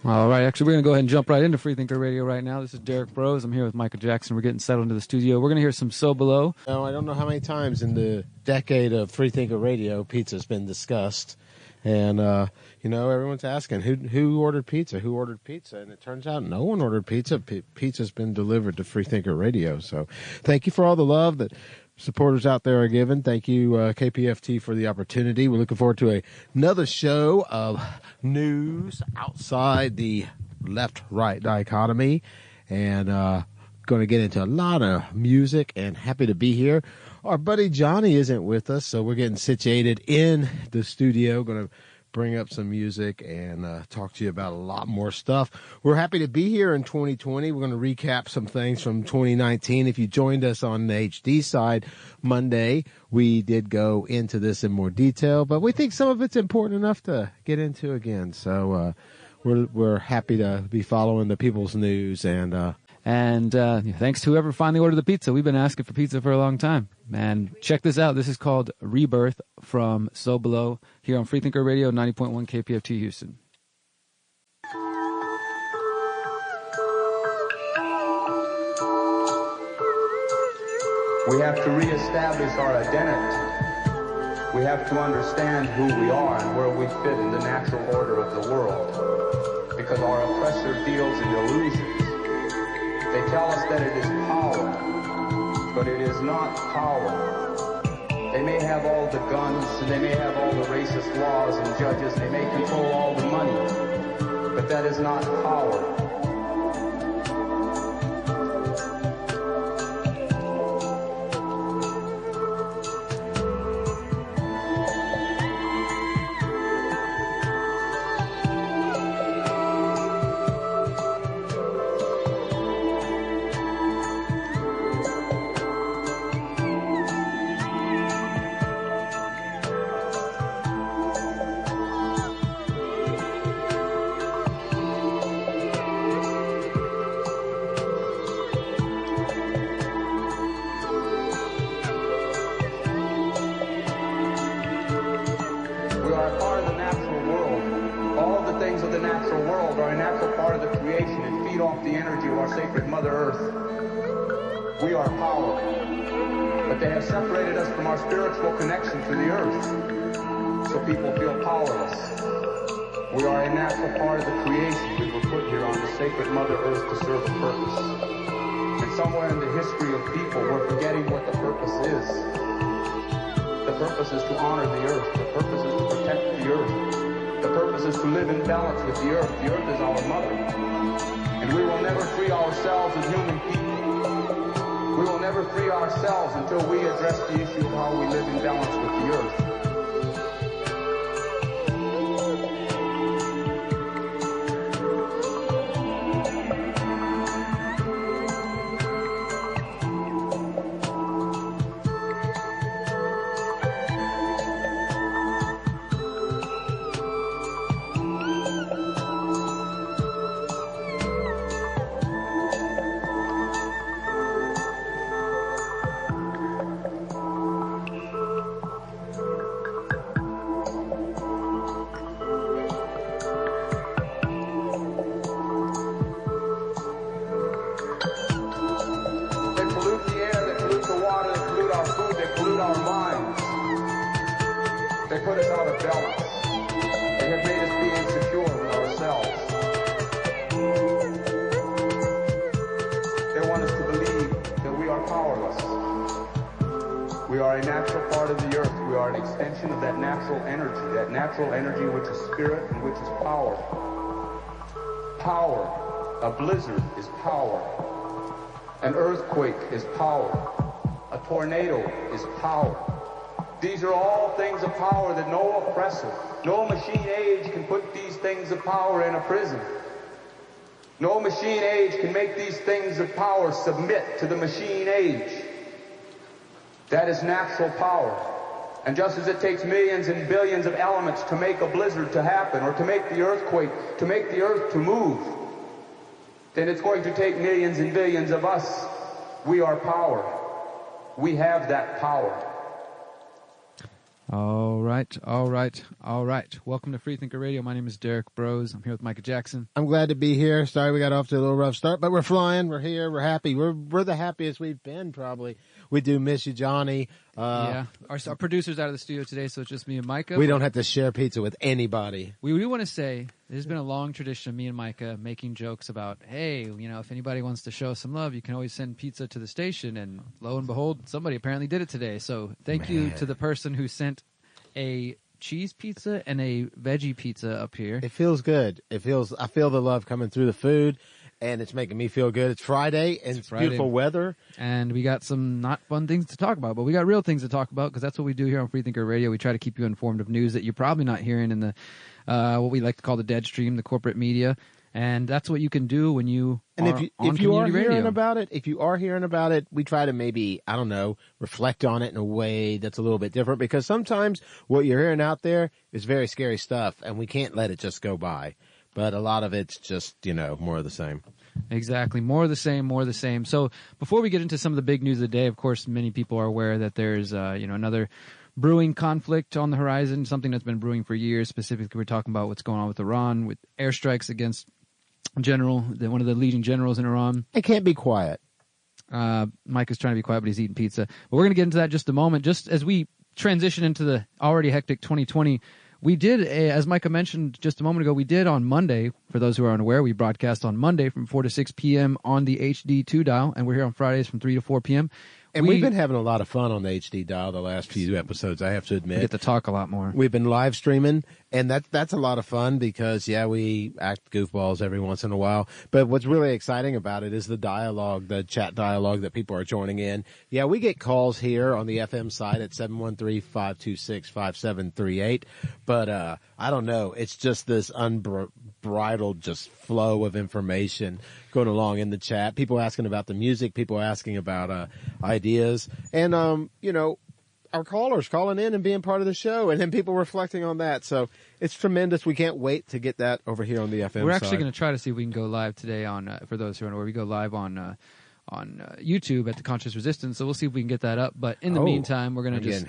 All right. Actually, we're going to go ahead and jump right into Freethinker Radio right now. This is Derek Bros. I'm here with Michael Jackson. We're getting settled into the studio. We're going to hear some So Below. Now, I don't know how many times in the decade of Freethinker Radio pizza's been discussed. And, everyone's asking, who ordered pizza? Who ordered pizza? And it turns out no one ordered pizza. Pizza's been delivered to Freethinker Radio. So thank you for all the love that supporters out there are giving. Thank you, KPFT, for the opportunity. We're looking forward to another show of news outside the left-right dichotomy. And going to get into a lot of music, and happy to be here. Our buddy Johnny isn't with us, so we're getting situated in the studio. Going to bring up some music and talk to you about a lot more stuff. We're happy to be here in 2020. We're going to recap some things from 2019. If you joined us on the HD side Monday, we did go into this in more detail, but we think some of it's important enough to get into again. So we're happy to be following the people's news. And thanks to whoever finally ordered the pizza. We've been asking for pizza for a long time. And check this out. This is called Rebirth from So Below here on Freethinker Radio, 90.1 KPFT Houston. We have to reestablish our identity. We have to understand who we are and where we fit in the natural order of the world. Because our oppressor deals in illusions. They tell us that it is power, but it is not power. They may have all the guns, and they may have all the racist laws and judges, and they may control all the money, but that is not power. Until we address the issue of how we live in balance with the earth. Energy which is spirit and which is power. Power. A blizzard is power. An earthquake is power. A tornado is power. These are all things of power that no oppressor, no machine age can put these things of power in a prison. No machine age can make these things of power submit to the machine age. That is natural power. And just as it takes millions and billions of elements to make a blizzard to happen, or to make the earthquake, to make the earth to move, then it's going to take millions and billions of us. We are power. We have that power. All right. Welcome to Freethinker Radio. My name is Derek Bros. I'm here with Micah Jackson. I'm glad to be here. Sorry we got off to a little rough start, but we're flying. We're here. We're happy. We're the happiest we've been, probably. We do miss you, Johnny. Our producer's out of the studio today, so it's just me and Micah. We don't have to share pizza with anybody. We want to say there's been a long tradition of me and Micah making jokes about, hey, if anybody wants to show some love, you can always send pizza to the station. And lo and behold, somebody apparently did it today. So thank you to the person who sent a cheese pizza and a veggie pizza up here. It feels good. I feel the love coming through the food, and it's making me feel good. It's Friday, and it's beautiful weather. And we got some not fun things to talk about, but we got real things to talk about because that's what we do here on Freethinker Radio. We try to keep you informed of news that you're probably not hearing in the what we like to call the dead stream, the corporate media. And that's what you can do when you if you are hearing about it, we try to maybe, reflect on it in a way that's a little bit different, because sometimes what you're hearing out there is very scary stuff, and we can't let it just go by. But a lot of it's just, more of the same. Exactly. More of the same. So before we get into some of the big news of the day, of course, many people are aware that there's, another brewing conflict on the horizon, something that's been brewing for years. Specifically, we're talking about what's going on with Iran, with airstrikes against one of the leading generals in Iran. I can't be quiet. Mike is trying to be quiet, but he's eating pizza. But we're going to get into that in just a moment. Just as we transition into the already hectic 2020, we did, as Micah mentioned just a moment ago, we did on Monday, for those who are unaware, we broadcast on Monday from 4 to 6 p.m. on the HD2 dial, and we're here on Fridays from 3 to 4 p.m. And we've been having a lot of fun on the HD dial the last few episodes, I have to admit. We get to talk a lot more. We've been live streaming, and that's a lot of fun because, we act goofballs every once in a while. But what's really exciting about it is the dialogue, the chat dialogue that people are joining in. Yeah, we get calls here on the FM side at 713-526-5738. But I don't know. It's just this unbridled just flow of information going along in the chat. People asking about the music. People asking about ideas. And, our callers calling in and being part of the show, and then people reflecting on that. So it's tremendous. We can't wait to get that over here on the FM side. We're actually going to try to see if we can go live today on, for those who are where we go live on YouTube at the Conscious Resistance. So we'll see if we can get that up. But in the meantime, we're going to just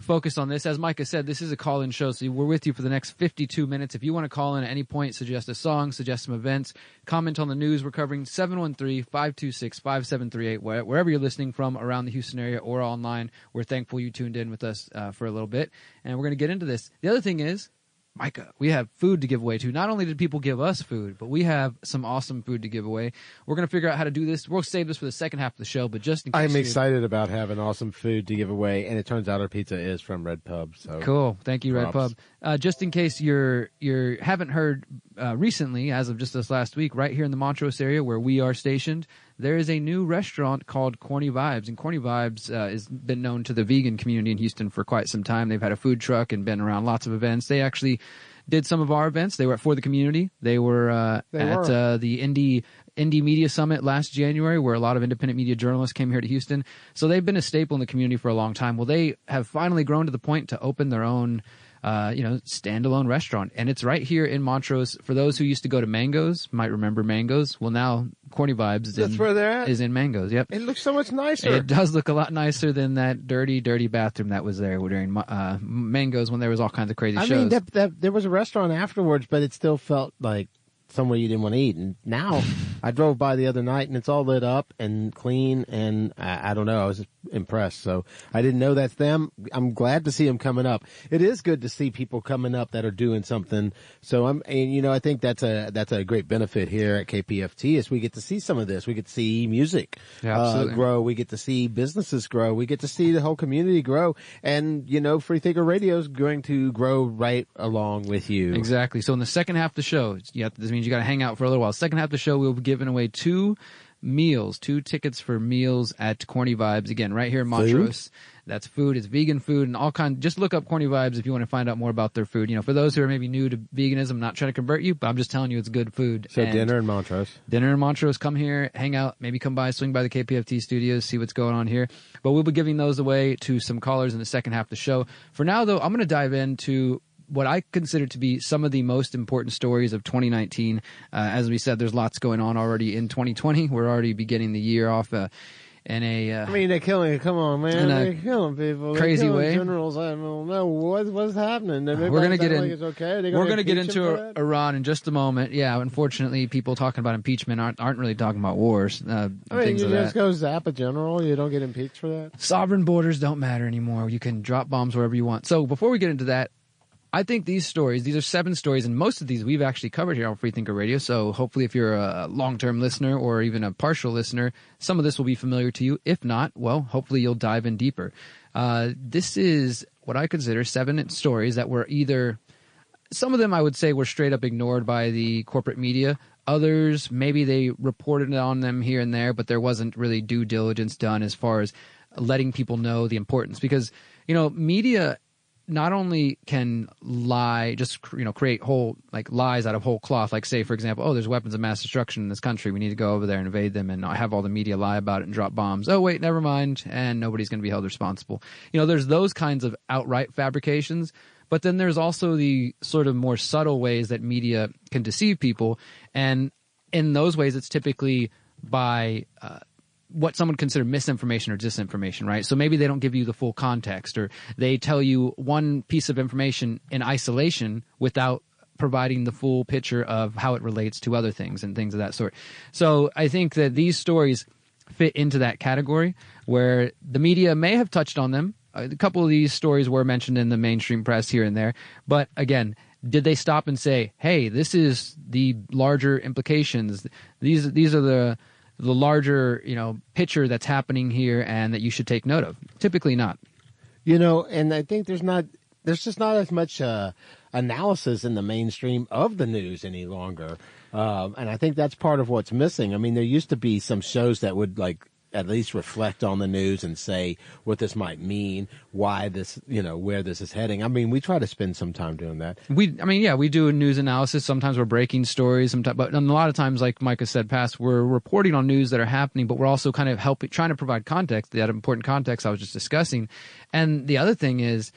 focus on this. As Micah said, this is a call-in show, so we're with you for the next 52 minutes. If you want to call in at any point, suggest a song, suggest some events, comment on the news we're covering, 713-526-5738, wherever you're listening from around the Houston area or online. We're thankful you tuned in with us for a little bit, and we're going to get into this. The other thing is, Micah, we have food to give away too. Not only did people give us food, but we have some awesome food to give away. We're going to figure out how to do this. We'll save this for the second half of the show, but just in case. I'm excited about having awesome food to give away, and it turns out our pizza is from Red Pub. So cool. Thank you, Red Pub. Just in case you haven't heard recently, as of just this last week, right here in the Montrose area where we are stationed, there is a new restaurant called Corny Vibes, and Corny Vibes has been known to the vegan community in Houston for quite some time. They've had a food truck and been around lots of events. They actually did some of our events. They were for the community. They were at the Indie Media Summit last January, where a lot of independent media journalists came here to Houston. So they've been a staple in the community for a long time. Well, they have finally grown to the point to open their own standalone restaurant, and it's right here in Montrose. For those who used to go to Mango's, might remember Mango's. Well, now Corny Vibes where they're at? Is in Mango's. Yep, it looks so much nicer. It does look a lot nicer than that dirty bathroom that was there during Mango's when there was all kinds of crazy shows. I mean, there was a restaurant afterwards, but it still felt like somewhere you didn't want to eat. And now I drove by the other night and it's all lit up and clean, and I don't know, I was impressed. So I didn't know that's them. I'm glad to see them coming up. It is good to see people coming up that are doing something. So I think that's a great benefit here at KPFT is we get to see some of this. We get to see music grow. We get to see businesses grow. We get to see the whole community grow. And, Freethinker Radio is going to grow right along with you. Exactly. So in the second half of the show, this means you got to hang out for a little while. Second half of the show, we'll be giving away two tickets for meals at Corny Vibes. Again, right here in Montrose. Food? That's food. It's vegan food and all kinds. Just look up Corny Vibes if you want to find out more about their food. For those who are maybe new to veganism, I'm not trying to convert you, but I'm just telling you it's good food. So dinner in Montrose. Come here, hang out, maybe come by, swing by the KPFT studios, see what's going on here. But we'll be giving those away to some callers in the second half of the show. For now, though, I'm going to dive into what I consider to be some of the most important stories of 2019. As we said, there's lots going on already in 2020. We're already beginning the year off in a I mean, they're killing. Come on, man, they're killing people. Crazy they're killing way. Generals. I don't know what's happening. We're gonna get in. Like it's okay. We're gonna get into Iran in just a moment. Yeah, unfortunately, people talking about impeachment aren't really talking about wars. I mean, things you of just that. go zap a general. You don't get impeached for that. Sovereign borders don't matter anymore. You can drop bombs wherever you want. So before we get into that, I think these are 7 stories, and most of these we've actually covered here on Freethinker Radio. So hopefully if you're a long-term listener or even a partial listener, some of this will be familiar to you. If not, well, hopefully you'll dive in deeper. This is what I consider 7 stories that were either, some of them I would say were straight up ignored by the corporate media. Others, maybe they reported on them here and there, but there wasn't really due diligence done as far as letting people know the importance. Because, media not only can lie, just create whole lies out of whole cloth. Like say, for example, there's weapons of mass destruction in this country. We need to go over there and invade them, and have all the media lie about it and drop bombs. Oh wait, never mind, and nobody's going to be held responsible. There's those kinds of outright fabrications. But then there's also the sort of more subtle ways that media can deceive people, and in those ways, it's typically by what someone consider misinformation or disinformation, right? So maybe they don't give you the full context, or they tell you one piece of information in isolation without providing the full picture of how it relates to other things and things of that sort. So I think that these stories fit into that category where the media may have touched on them. A couple of these stories were mentioned in the mainstream press here and there, but again, did they stop and say, hey, this is the larger implications, these are the larger, picture that's happening here and that you should take note of? Typically not. And I think there's just not as much analysis in the mainstream of the news any longer. And I think that's part of what's missing. I mean, there used to be some shows that would at least reflect on the news and say what this might mean, why this, where this is heading. I mean, we try to spend some time doing that. We do a news analysis. Sometimes we're breaking stories, but a lot of times, like Micah said past, we're reporting on news that are happening, but we're also kind of trying to provide context, that important context I was just discussing. And the other thing is,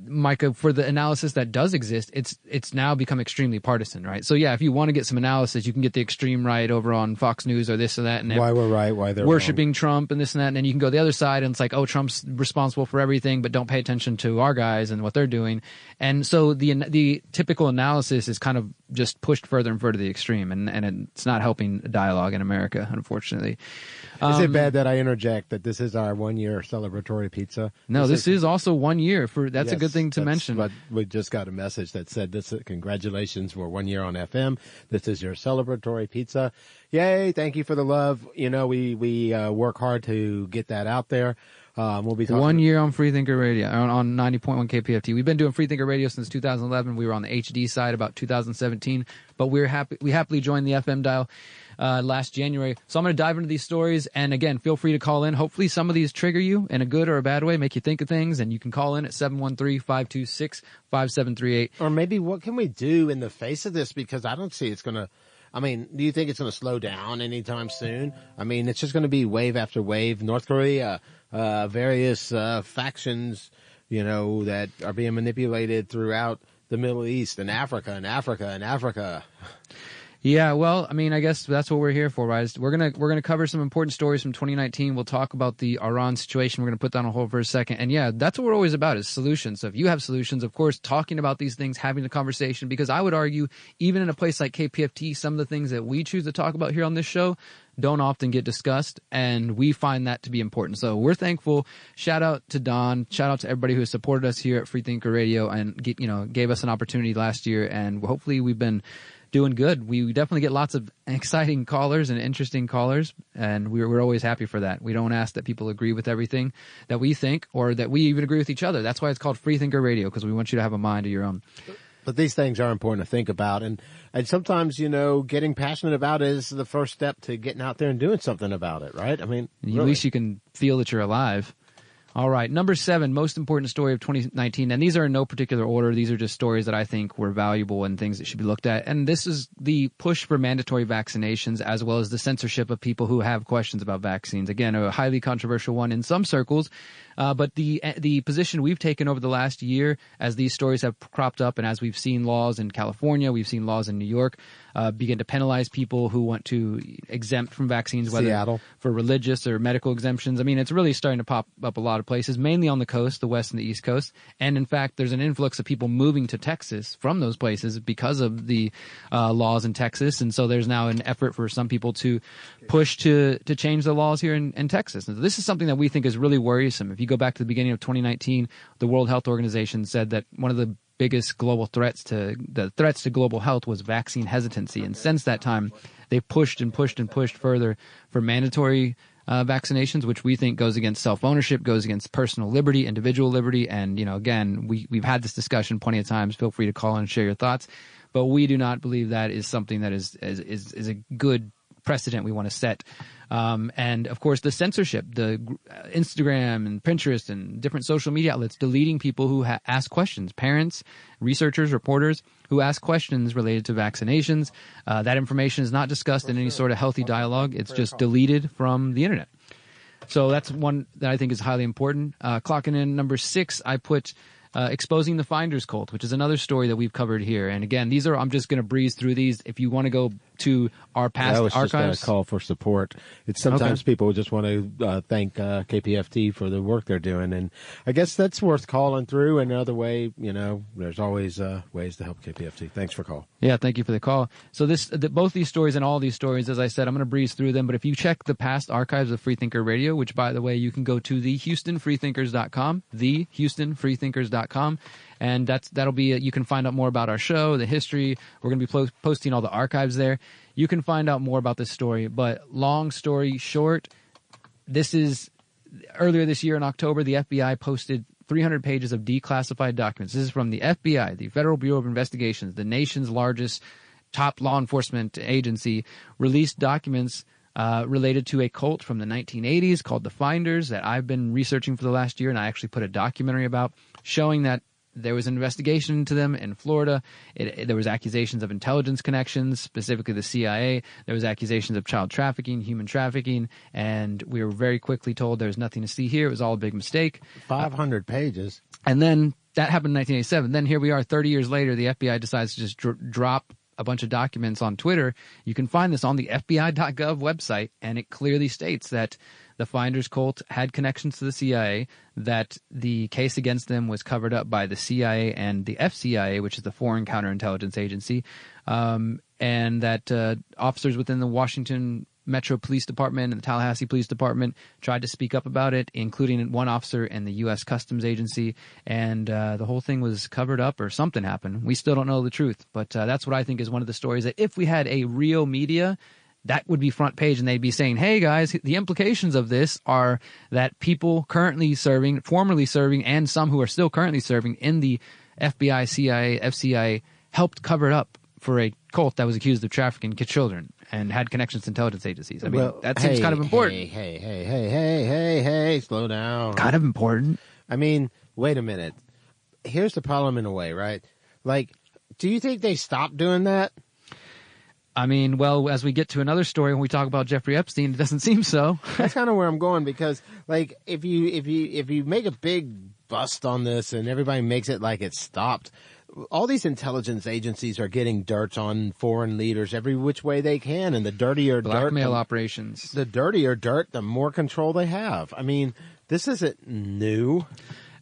Micah, for the analysis that does exist, it's now become extremely partisan, right? So yeah, if you want to get some analysis, you can get the extreme right over on Fox News or this or that, and why we're right, why they're worshiping wrong. Trump and this and that, and then you can go the other side and it's like, oh, Trump's responsible for everything, but don't pay attention to our guys and what they're doing. And so the typical analysis is kind of just pushed further and further to the extreme, and it's not helping dialogue in America, unfortunately. Is it bad that I interject that this is our 1-year celebratory pizza? No, this is also 1 year for. That's yes, a good thing to mention. But we just got a message that said, "This congratulations, we're 1 year on FM. This is your celebratory pizza. Yay! Thank you for the love. We work hard to get that out there. We'll be talking 1 year on Freethinker Radio on 90.1 KPFT. We've been doing Freethinker Radio since 2011. We were on the HD side about 2017, but we happily joined the FM dial last January. So I'm going to dive into these stories, and again, feel free to call in. Hopefully some of these trigger you in a good or a bad way, make you think of things, and you can call in at 713-526-5738. Or maybe what can we do in the face of this? Because I don't see it's going to. I mean, do you think it's going to slow down anytime soon? I mean, it's just going to be wave after wave. North Korea, various factions, that are being manipulated throughout the Middle East and Africa and Africa and Africa. Yeah, well, I mean, I guess that's what we're here for, right? We're gonna cover some important stories from 2019. We'll talk about the Iran situation. We're gonna put that on hold for a second, and yeah, that's what we're always about, is solutions. So if you have solutions, of course, talking about these things, having the conversation, because I would argue, even in a place like KPFT, some of the things that we choose to talk about here on this show don't often get discussed, and we find that to be important. So we're thankful. Shout out to Don. Shout out to everybody who has supported us here at Freethinker Radio and gave us an opportunity last year, and hopefully we've been doing good. We definitely get lots of exciting callers and interesting callers, and we're always happy for that. We don't ask that people agree with everything that we think or that we even agree with each other. That's why it's called Freethinker Radio, because we want you to have a mind of your own. But these things are important to think about, and sometimes, getting passionate about it is the first step to getting out there and doing something about it, right? I mean, At least you can feel that you're alive. All right. Number 7, most important story of 2019. And these are in no particular order. These are just stories that I think were valuable and things that should be looked at. And this is the push for mandatory vaccinations, as well as the censorship of people who have questions about vaccines. Again, a highly controversial one in some circles. But the position we've taken over the last year, as these stories have cropped up and as we've seen laws in California, we've seen laws in New York begin to penalize people who want to exempt from vaccines, whether Seattle. for religious or medical exemptions. I mean, it's really starting to pop up a lot of places, mainly on the coast, the West and the East Coast. And in fact, there's an influx of people moving to Texas from those places because of the laws in Texas. And so there's now an effort for some people to push to change the laws here in Texas. And so this is something that we think is really worrisome. If you go back to the beginning of 2019, the World Health Organization said that one of the biggest global threats to global health was vaccine hesitancy. And since that time, they've pushed and pushed and pushed further for mandatory vaccinations, which we think goes against self-ownership, goes against personal liberty, individual liberty. And, you know, again, we've had this discussion plenty of times. Feel free to call in and share your thoughts. But we do not believe that is something that is a good precedent we want to set. And of course, the censorship, the Instagram and Pinterest and different social media outlets deleting people who ask questions, parents, researchers, reporters who ask questions related to vaccinations. That information is not discussed in any sort of healthy dialogue. It's just deleted from the internet. So that's one that I think is highly important. Clocking in number 6, I put exposing the Finders cult, which is another story that we've covered here. And again, I'm just going to breeze through these. If you want to go to our past archives. That was just a call for support. It's sometimes people just want to thank KPFT for the work they're doing. And I guess that's worth calling through. Another way, you know, there's always ways to help KPFT. Thanks for call. Yeah, thank you for the call. So both these stories and all these stories, as I said, I'm going to breeze through them. But if you check the past archives of Freethinker Radio, which, by the way, you can go to thehoustonfreethinkers.com, thehoustonfreethinkers.com. And that'll be you can find out more about our show, the history. We're going to be posting all the archives there. You can find out more about this story. But long story short, this is earlier this year in October, the FBI posted 300 pages of declassified documents. This is from the FBI, the Federal Bureau of Investigations, the nation's largest top law enforcement agency, released documents related to a cult from the 1980s called the Finders that I've been researching for the last year, and I actually put a documentary about, showing that there was an investigation into them in Florida. There was accusations of intelligence connections, specifically the CIA. There was accusations of child trafficking, human trafficking, and we were very quickly told there was nothing to see here. It was all a big mistake. 500 pages. And then that happened in 1987. Then here we are 30 years later, the FBI decides to just drop a bunch of documents on Twitter. You can find this on the FBI.gov website, and it clearly states that the Finders cult had connections to the CIA, that the case against them was covered up by the CIA and the FCIA, which is the Foreign Counterintelligence Agency, and that officers within the Washington Metro Police Department and the Tallahassee Police Department tried to speak up about it, including one officer in the U.S. Customs Agency, and the whole thing was covered up or something happened. We still don't know the truth, but that's what I think is one of the stories that if we had a real media, that would be front page, and they'd be saying, hey, guys, the implications of this are that people currently serving, formerly serving, and some who are still currently serving in the FBI, CIA, FCIA helped cover it up for a cult that was accused of trafficking children and had connections to intelligence agencies. I mean, that seems kind of important. Hey, slow down. Kind of important. I mean, wait a minute. Here's the problem in a way, right? Like, do you think they stopped doing that? I mean, well, as we get to another story when we talk about Jeffrey Epstein, it doesn't seem so. That's kind of where I'm going, because like if you make a big bust on this and everybody makes it like it stopped, all these intelligence agencies are getting dirt on foreign leaders every which way they can, and the dirtier blackmail dirt, operations. The dirtier dirt, the more control they have. I mean, this isn't new.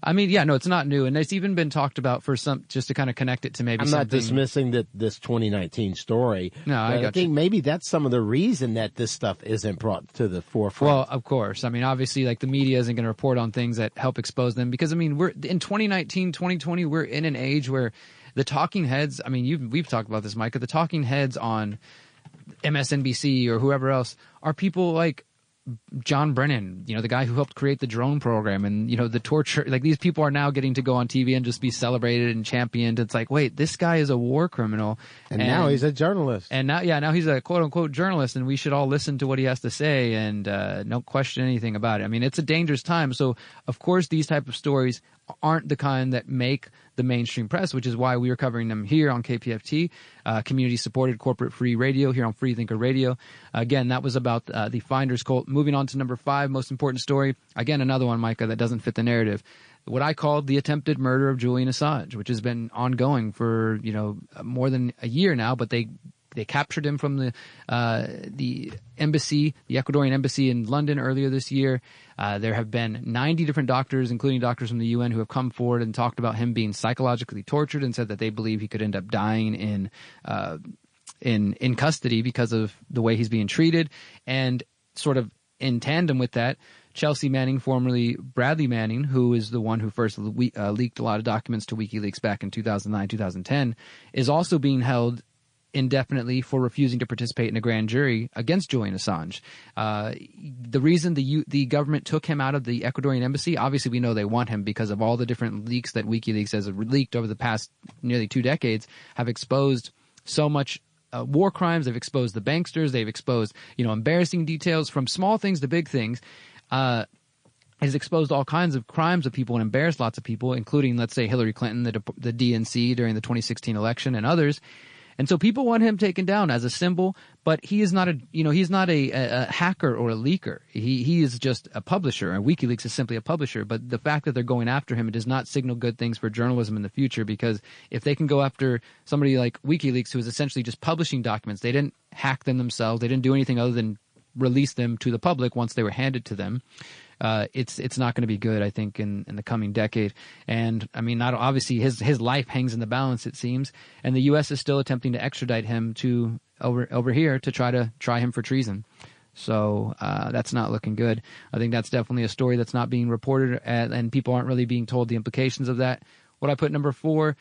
I mean, yeah, no, it's not new, and it's even been talked about for some, just to kind of connect it to maybe I'm something. not dismissing this 2019 story. No, I think maybe that's some of the reason that this stuff isn't brought to the forefront. Well, of course. I mean, obviously, like the media isn't going to report on things that help expose them, because I mean, we're in 2019, 2020, we're in an age where the talking heads. I mean, we've talked about this, Micah. The talking heads on MSNBC or whoever else are people like John Brennan, the guy who helped create the drone program, and the torture. Like, these people are now getting to go on TV and just be celebrated and championed. It's like, wait, this guy is a war criminal, and now he's a journalist. And now he's a quote unquote journalist, and we should all listen to what he has to say and don't question anything about it. I mean, it's a dangerous time. So of course these type of stories aren't the kind that make the mainstream press, which is why we are covering them here on KPFT, community-supported, corporate-free radio here on Freethinker Radio. Again, that was about the Finders cult. Moving on to number 5, most important story. Again, another one, Micah, that doesn't fit the narrative. What I called the attempted murder of Julian Assange, which has been ongoing for more than a year now, but they captured him from the embassy, the Ecuadorian embassy in London earlier this year. There have been 90 different doctors, including doctors from the UN, who have come forward and talked about him being psychologically tortured and said that they believe he could end up dying in custody because of the way he's being treated. And sort of in tandem with that, Chelsea Manning, formerly Bradley Manning, who is the one who first leaked a lot of documents to WikiLeaks back in 2009, 2010, is also being held indefinitely for refusing to participate in a grand jury against Julian Assange. The reason the government took him out of the Ecuadorian embassy, obviously we know they want him because of all the different leaks that WikiLeaks has leaked over the past nearly 2 decades, have exposed so much war crimes. They've exposed the banksters. They've exposed, embarrassing details from small things to big things. Has exposed all kinds of crimes of people and embarrassed lots of people, including, let's say, Hillary Clinton, the DNC during the 2016 election, and others. And so people want him taken down as a symbol, but he is not a hacker or a leaker. He is just a publisher, and WikiLeaks is simply a publisher. But the fact that they're going after him, it does not signal good things for journalism in the future, because if they can go after somebody like WikiLeaks, who is essentially just publishing documents, they didn't hack them themselves, they didn't do anything other than release them to the public once they were handed to them. It's not going to be good, I think, in the coming decade. And I mean, not obviously his life hangs in the balance, it seems, and the U.S. is still attempting to extradite him to over here to try him for treason. So that's not looking good. I think that's definitely a story that's not being reported, and people aren't really being told the implications of that. What I put number 4.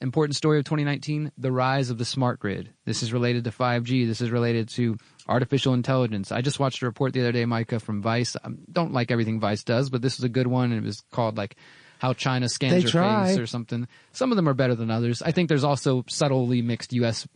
Important story of 2019, the rise of the smart grid. This is related to 5G. This is related to artificial intelligence. I just watched a report the other day, Micah, from Vice. I don't like everything Vice does, but this was a good one, and it was called like How China Scans Your Face or something. Some of them are better than others. I think there's also subtly mixed U.S.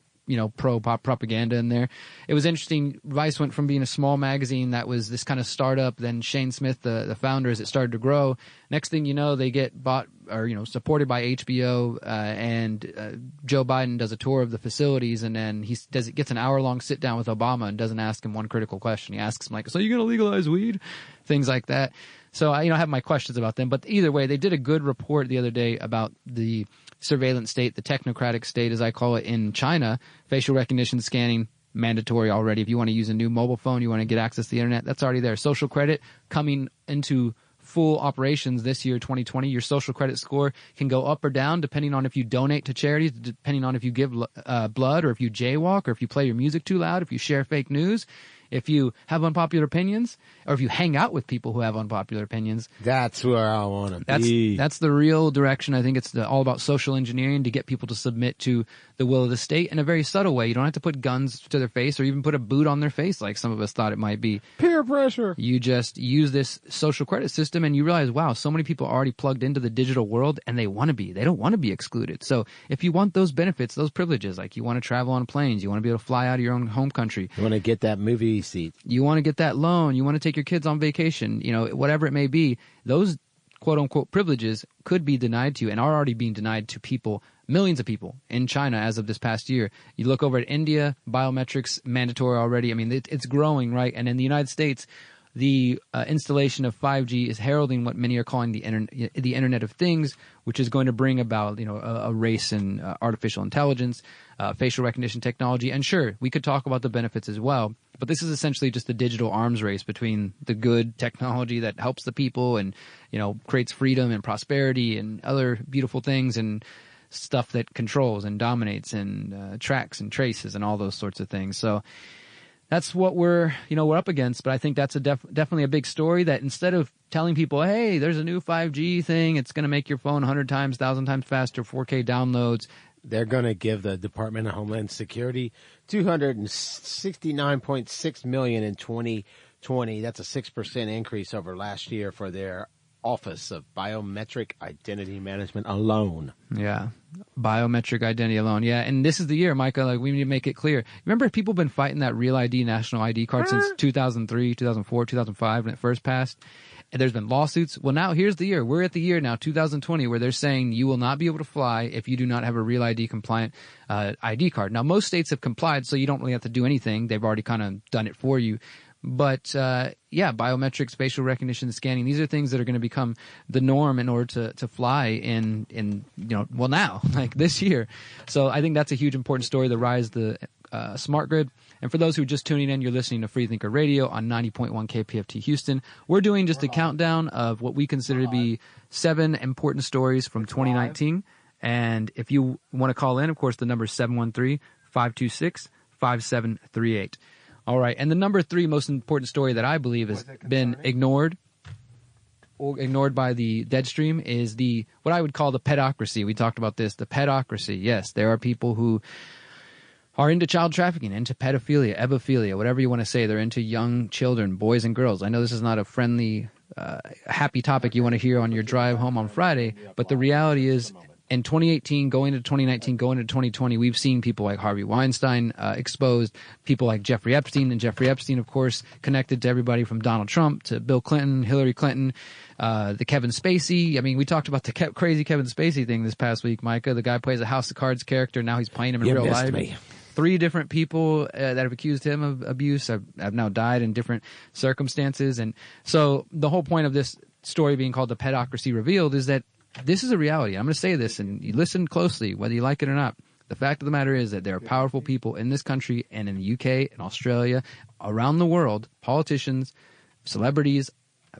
pro-pop propaganda in there. It was interesting. Vice went from being a small magazine that was this kind of startup. Then Shane Smith, the founder, as it started to grow, next thing you know, they get bought or, supported by HBO, and Joe Biden does a tour of the facilities, and then he gets an hour-long sit-down with Obama and doesn't ask him one critical question. He asks him, like, so are you going to legalize weed? Things like that. So I have my questions about them. But either way, they did a good report the other day about the surveillance state, the technocratic state, as I call it, in China. Facial recognition scanning, mandatory already. If you want to use a new mobile phone, you want to get access to the internet, that's already there. Social credit coming into full operations this year, 2020. Your social credit score can go up or down depending on if you donate to charities, depending on if you give blood, or if you jaywalk, or if you play your music too loud, if you share fake news, if you have unpopular opinions, or if you hang out with people who have unpopular opinions. That's where I want to be. That's the real direction. I think it's all about social engineering to get people to submit to the will of the state in a very subtle way. You don't have to put guns to their face or even put a boot on their face like some of us thought it might be. Peer pressure. You just use this social credit system and you realize, wow, so many people are already plugged into the digital world and they want to be. They don't want to be excluded. So if you want those benefits, those privileges, like you want to travel on planes, you want to be able to fly out of your own home country. You want to get that movie seat. You want to get that loan. You want to take your kids on vacation. Whatever it may be, those quote-unquote privileges could be denied to you and are already being denied to people, millions of people in China as of this past year. You look over at India, biometrics mandatory already. I mean, it's growing, right? And in the United States, the installation of 5G is heralding what many are calling the Internet of Things, which is going to bring about, a race in artificial intelligence, facial recognition technology. And sure, we could talk about the benefits as well, but this is essentially just a digital arms race between the good technology that helps the people and, creates freedom and prosperity and other beautiful things, and stuff that controls and dominates and tracks and traces and all those sorts of things. So that's what we're up against. But I think that's definitely a big story, that instead of telling people, hey, there's a new 5G thing, it's going to make your phone 100 times, 1,000 times faster, 4K downloads. They're going to give the Department of Homeland Security $269.6 million in 2020 2020. That's a 6% increase over last year for their Office of Biometric Identity Management alone. Yeah. Biometric identity alone. Yeah. And this is the year, Micah, like we need to make it clear. Remember, people have been fighting that Real ID national ID card since 2003, 2004, 2005 when it first passed. And there's been lawsuits. Well, now here's the year. We're at the year now, 2020, where they're saying you will not be able to fly if you do not have a Real ID compliant ID card. Now, most states have complied, so you don't really have to do anything. They've already kind of done it for you. But yeah, biometrics, facial recognition, scanning, these are things that are going to become the norm in order to fly in now, like this year. So I think that's a huge important story, the rise of the smart grid. And for those who are just tuning in, you're listening to Freethinker Radio on 90.1 KPFT Houston. We're doing just a countdown of what we consider to be 7 important stories from 2019. And if you want to call in, of course, the number is 713-526-5738. All right. And the number 3 most important story that I believe has been ignored by the Deadstream is what I would call the pedocracy. We talked about this, the pedocracy. Yes, there are people who are into child trafficking, into pedophilia, ebophilia, whatever you want to say. They're into young children, boys and girls. I know this is not a friendly, happy topic you want to hear on your drive home on Friday, but the reality is in 2018, going into 2019, going into 2020, we've seen people like Harvey Weinstein exposed, people like Jeffrey Epstein, and Jeffrey Epstein, of course, connected to everybody from Donald Trump to Bill Clinton, Hillary Clinton, the Kevin Spacey. I mean, we talked about the crazy Kevin Spacey thing this past week, Micah. The guy plays a House of Cards character. Now he's playing him in real life. Me. 3 different people that have accused him of abuse have now died in different circumstances. And so the whole point of this story being called The Pedocracy Revealed is that this is a reality. I'm going to say this, and you listen closely, whether you like it or not. The fact of the matter is that there are powerful people in this country and in the UK and Australia, around the world, politicians, celebrities,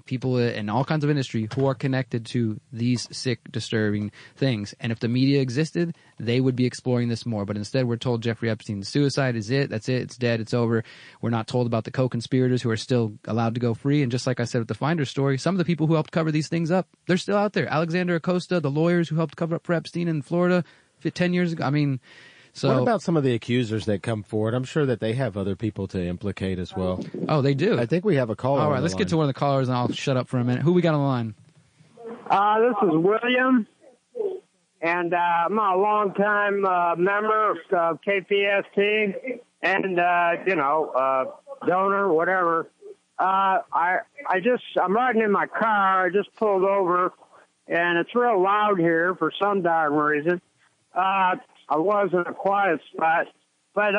people in all kinds of industry who are connected to these sick, disturbing things. And if the media existed, they would be exploring this more. But instead, we're told Jeffrey Epstein's suicide is it. That's it. It's dead. It's over. We're not told about the co-conspirators who are still allowed to go free. And just like I said with the Finder story, some of the people who helped cover these things up, they're still out there. Alexander Acosta, the lawyers who helped cover up for Epstein in Florida 10 years ago. I mean, so what about some of the accusers that come forward? I'm sure that they have other people to implicate as well. Oh, they do. I think we have a caller. All right, let's get to one of the callers, and I'll shut up for a minute. Who we got on the line? This is William, and I'm a long-time member of KPST and, donor, whatever. I'm riding in my car. I just pulled over, and it's real loud here for some darn reason. I was in a quiet spot. But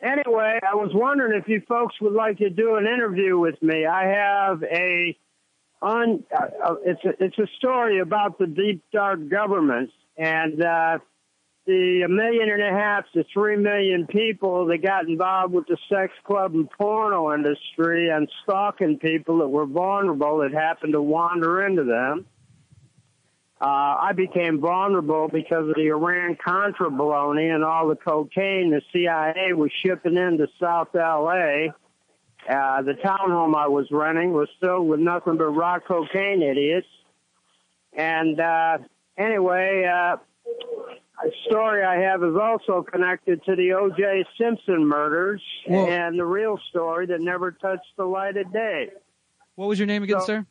anyway, I was wondering if you folks would like to do an interview with me. I have it's a story about the deep, dark government and the 1.5 million to 3 million people that got involved with the sex club and porno industry and stalking people that were vulnerable that happened to wander into them. I became vulnerable because of the Iran-Contra baloney and all the cocaine the CIA was shipping into South L.A. The townhome I was renting was filled with nothing but raw cocaine idiots. And anyway, a story I have is also connected to the O.J. Simpson murders and the real story that never touched the light of day. What was your name again, sir?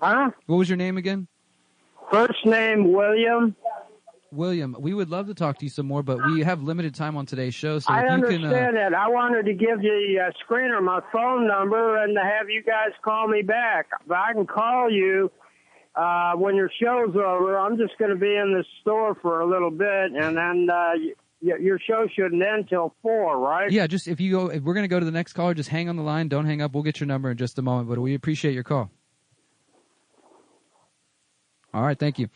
Huh? What was your name again? First name, William. William, we would love to talk to you some more, but we have limited time on today's show. So I if understand you can, that. I wanted to give the screener my phone number and to have you guys call me back. But I can call you when your show's over. I'm just going to be in the store for a little bit, and then your show shouldn't end till 4, right? Yeah, just if we're going to go to the next caller, just hang on the line. Don't hang up. We'll get your number in just a moment, but we appreciate your call. All right, thank you.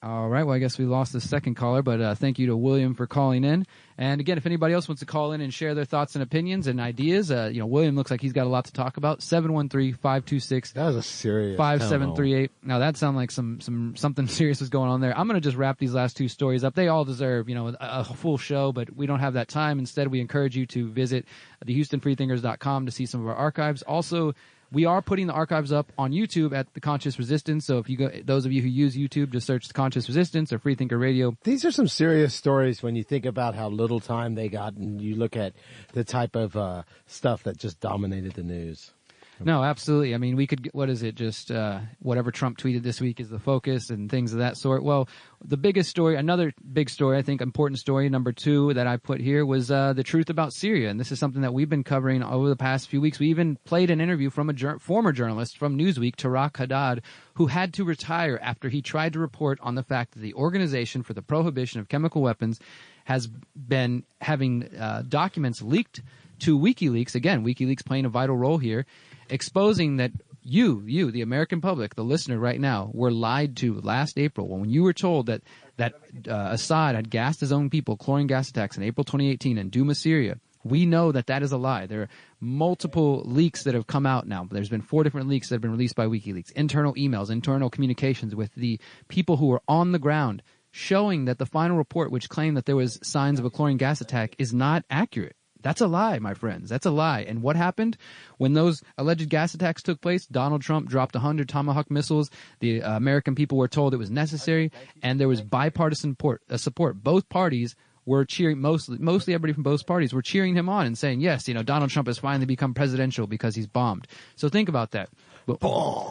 All right, well, I guess we lost the second caller, but thank you to William for calling in. And again, if anybody else wants to call in and share their thoughts and opinions and ideas, William looks like he's got a lot to talk about. 713-526. That was a serious 5738. Now that sounds like something serious was going on there. I'm going to just wrap these last 2 stories up. They all deserve, a full show, but we don't have that time. Instead, we encourage you to visit thehoustonfreethinkers.com to see some of our archives. Also, We are putting the archives up on YouTube at The Conscious Resistance. So if you go, those of you who use YouTube, just search The Conscious Resistance or Freethinker Radio. These are some serious stories when you think about how little time they got, and you look at the type of stuff that just dominated the news. No, absolutely. I mean, we could, what is it? Just whatever Trump tweeted this week is the focus and things of that sort. Well, the biggest story, another big story, I think important story, number 2 that I put here was the truth about Syria. And this is something that we've been covering over the past few weeks. We even played an interview from a former journalist from Newsweek, Tarak Haddad, who had to retire after he tried to report on the fact that the Organization for the Prohibition of Chemical Weapons has been having documents leaked to WikiLeaks. Again, WikiLeaks playing a vital role here, exposing that you, the American public, the listener right now, were lied to last April when you were told that Assad had gassed his own people, chlorine gas attacks in April 2018 in Douma, Syria. We know that that is a lie. There are multiple leaks that have come out now. There's been 4 different leaks that have been released by WikiLeaks, internal emails, internal communications with the people who were on the ground, showing that the final report, which claimed that there was signs of a chlorine gas attack, is not accurate. That's a lie, my friends. That's a lie. And what happened when those alleged gas attacks took place? Donald Trump dropped 100 Tomahawk missiles. The American people were told it was necessary, and there was bipartisan support. Both parties were cheering, mostly everybody from both parties were cheering him on and saying, yes, Donald Trump has finally become presidential because he's bombed. So think about that.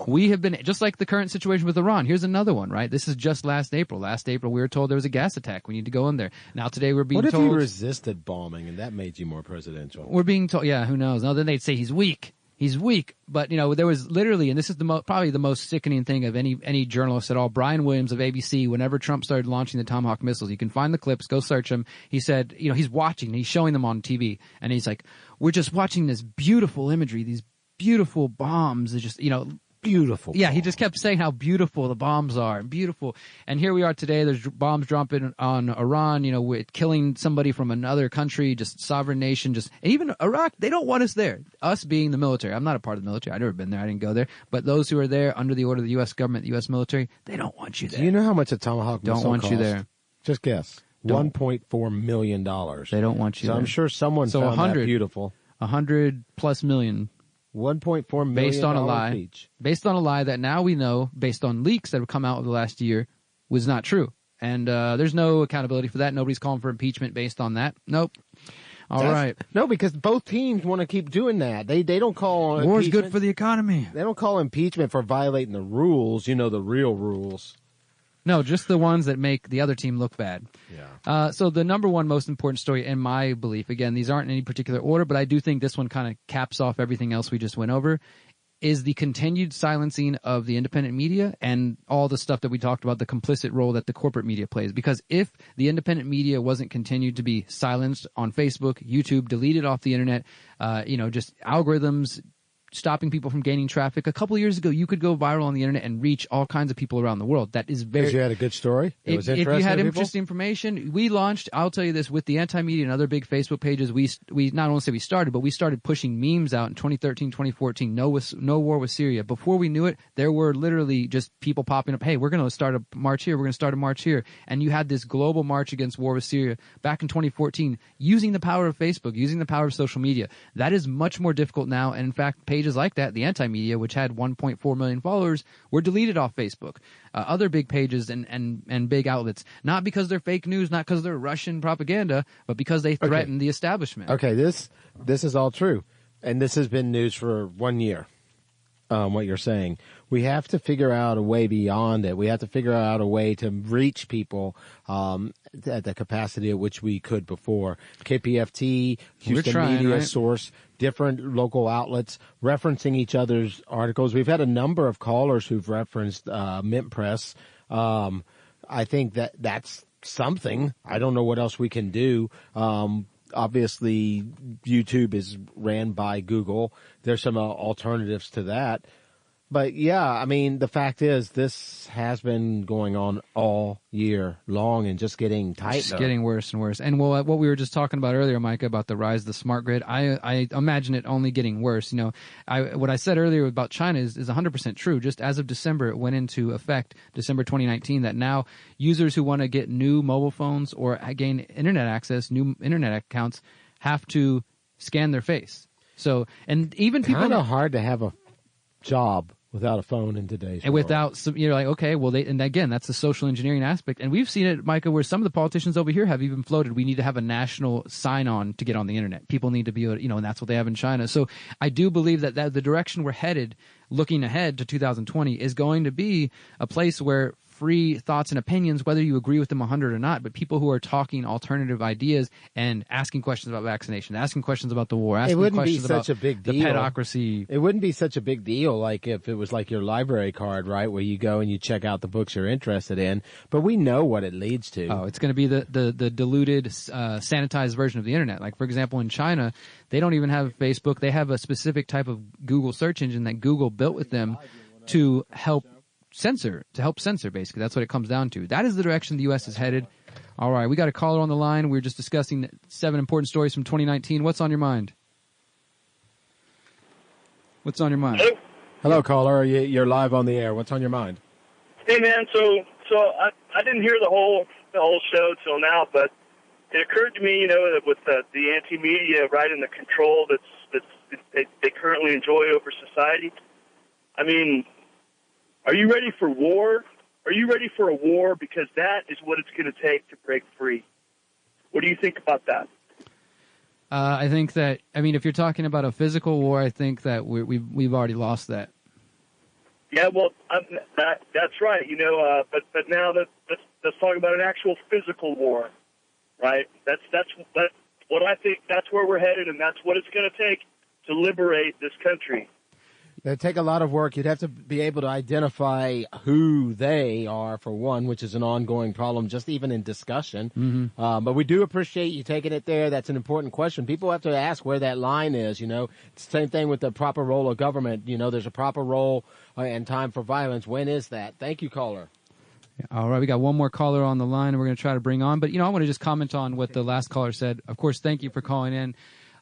We have been, just like the current situation with Iran, here's another one, right? This is just last April. Last April, we were told there was a gas attack. We need to go in there. Now today we're being told. What if you resisted bombing and that made you more presidential? We're being told, yeah, who knows? Now then they'd say he's weak. He's weak. But, there was literally, and this is probably the most sickening thing of any journalist at all, Brian Williams of ABC, whenever Trump started launching the Tomahawk missiles, you can find the clips, go search them. He said, he's watching, he's showing them on TV, and he's like, we're just watching this beautiful imagery, these beautiful bombs, just, beautiful. Yeah, he just kept saying how beautiful the bombs are, beautiful. And here we are today. There's bombs dropping on Iran, with killing somebody from another country, just sovereign nation, and even Iraq. They don't want us there. Us being the military. I'm not a part of the military. I've never been there. I didn't go there. But those who are there under the order of the U.S. government, the U.S. military, they don't want you there. Do you know how much a Tomahawk missile don't want cost? You there. Just guess. $1.4 million. They don't want you so there. I'm sure someone found that beautiful. 100+ million. $1.4 million based on a lie. Each. Based on a lie that now we know, based on leaks that have come out over the last year, was not true. And there's no accountability for that. Nobody's calling for impeachment based on that. Nope. All right. No, because both teams want to keep doing that. They don't call war's good for the economy. They don't call impeachment for violating the rules. The real rules. No, just the ones that make the other team look bad. Yeah. So the number one most important story, in my belief, again, these aren't in any particular order, but I do think this one kind of caps off everything else we just went over, is the continued silencing of the independent media and all the stuff that we talked about, the complicit role that the corporate media plays. Because if the independent media wasn't continued to be silenced on Facebook, YouTube, deleted off the internet, just algorithms, stopping people from gaining traffic. A couple of years ago, you could go viral on the internet and reach all kinds of people around the world. That is very. Because you had a good story. If you had interesting information, we launched. I'll tell you this: with the anti-media and other big Facebook pages, we not only say we started, but we started pushing memes out in 2013, 2014. No war with Syria. Before we knew it, there were literally just people popping up. Hey, we're going to start a march here. We're going to start a march here, and you had this global march against war with Syria back in 2014, using the power of Facebook, using the power of social media. That is much more difficult now, and in fact, pages like that, the anti-media, which had 1.4 million followers, were deleted off Facebook. Other big pages and big outlets, not because they're fake news, not because they're Russian propaganda, but because they threaten the establishment. Okay, this is all true, and this has been news for 1 year. What you're saying, we have to figure out a way beyond it. We have to figure out a way to reach people at the capacity at which we could before. KPFT, Houston Media Source, different local outlets referencing each other's articles. We've had a number of callers who've referenced Mint Press. I think that's something. I don't know what else we can do. Obviously, YouTube is ran by Google. There's some alternatives to that. But, yeah, I mean, the fact is this has been going on all year long and just getting tighter. Just getting worse and worse. And what we were just talking about earlier, Micah, about the rise of the smart grid, I imagine it only getting worse. What I said earlier about China is 100% true. Just as of December, it went into effect, December 2019, that now users who want to get new mobile phones or gain internet access, new internet accounts, have to scan their face. So, and even people... Kind of hard to have a job without a phone in today's and world. without some, you're like, okay, well, and again, that's the social engineering aspect. And we've seen it, Micah, where some of the politicians over here have even floated, we need to have a national sign-on to get on the internet. People need to be able to, and that's what they have in China. So I do believe that the direction we're headed, looking ahead to 2020, is going to be a place where free thoughts and opinions, whether you agree with them 100 or not, but people who are talking alternative ideas and asking questions about vaccination, asking questions about the war, asking questions about the pedocracy. It wouldn't be such a big deal like if it was like your library card, right, where you go and you check out the books you're interested in. But we know what it leads to. Oh, it's going to be the diluted, sanitized version of the internet. Like, for example, in China, they don't even have Facebook. They have a specific type of Google search engine that Google built with them to help censor, basically. That's what it comes down to. That is the direction the U.S. is headed. All right, we got a caller on the line. We were just discussing 7 important stories from 2019. What's on your mind? What's on your mind? Hello, caller. You're live on the air. What's on your mind? Hey, man. So I didn't hear the whole show till now, but it occurred to me, that with the anti-media, right, and the control they currently enjoy over society. I mean, are you ready for war? Are you ready for a war? Because that is what it's going to take to break free. What do you think about that? I think that, if you're talking about a physical war, I think that we've already lost that. Yeah, well, that's right. But now let's talk about an actual physical war, right? That's what I think. That's where we're headed, and that's what it's going to take to liberate this country. It'd take a lot of work. You'd have to be able to identify who they are, for one, which is an ongoing problem, just even in discussion. Mm-hmm. But we do appreciate you taking it there. That's an important question. People have to ask where that line is, It's the same thing with the proper role of government. There's a proper role and time for violence. When is that? Thank you, caller. All right, we got one more caller on the line, and we're going to try to bring on. But, I want to just comment on what the last caller said. Of course, thank you for calling in.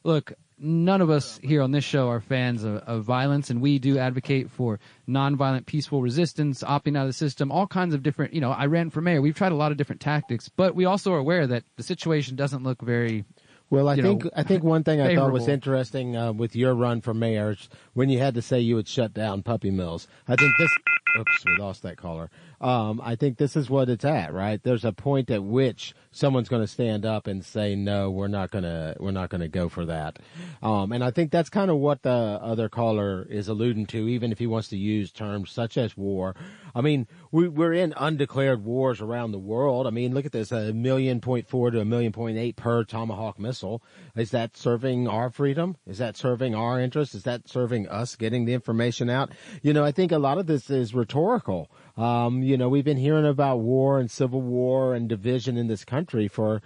Look, none of us here on this show are fans of violence, and we do advocate for nonviolent, peaceful resistance, opting out of the system, all kinds of different, I ran for mayor. We've tried a lot of different tactics, but we also are aware that the situation doesn't look very Well, I think one thing I thought was favorable. interesting with your run for mayor is when you had to say you would shut down puppy mills. I think this. Oops, we lost that caller. I think this is what it's at, right? There's a point at which someone's going to stand up and say, "No, we're not going to go for that." And I think that's kind of what the other caller is alluding to, even if he wants to use terms such as war. I mean, we're in undeclared wars around the world. I mean, look at this: 1.4 million to 1.8 million per Tomahawk missile. Is that serving our freedom? Is that serving our interests? Is that serving us getting the information out? I think a lot of this is rhetorical. We've been hearing about war and civil war and division in this country for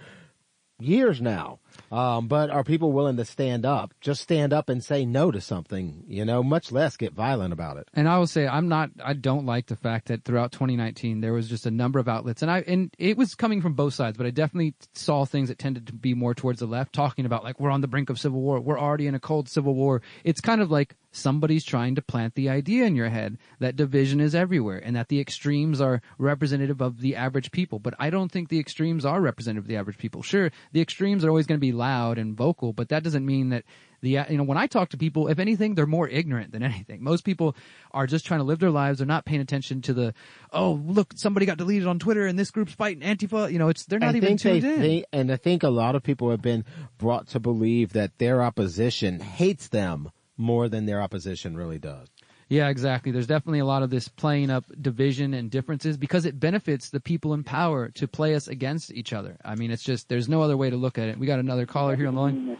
years now. But are people willing to stand up? Just stand up and say no to something, much less get violent about it. And I will say I don't like the fact that throughout 2019 there was just a number of outlets, and it was coming from both sides, but I definitely saw things that tended to be more towards the left, talking about like we're on the brink of civil war, we're already in a cold civil war. It's kind of like somebody's trying to plant the idea in your head that division is everywhere and that the extremes are representative of the average people. But I don't think the extremes are representative of the average people. Sure, the extremes are always going to be loud and vocal, but that doesn't mean that when I talk to people, if anything, they're more ignorant than anything. Most people are just trying to live their lives. They're not paying attention to look, somebody got deleted on Twitter and this group's fighting Antifa. They're not even tuned in. And I think a lot of people have been brought to believe that their opposition hates them more than their opposition really does. Yeah, exactly. There's definitely a lot of this playing up division and differences because it benefits the people in power to play us against each other. I mean, it's just, there's no other way to look at it. We got another caller here on the line.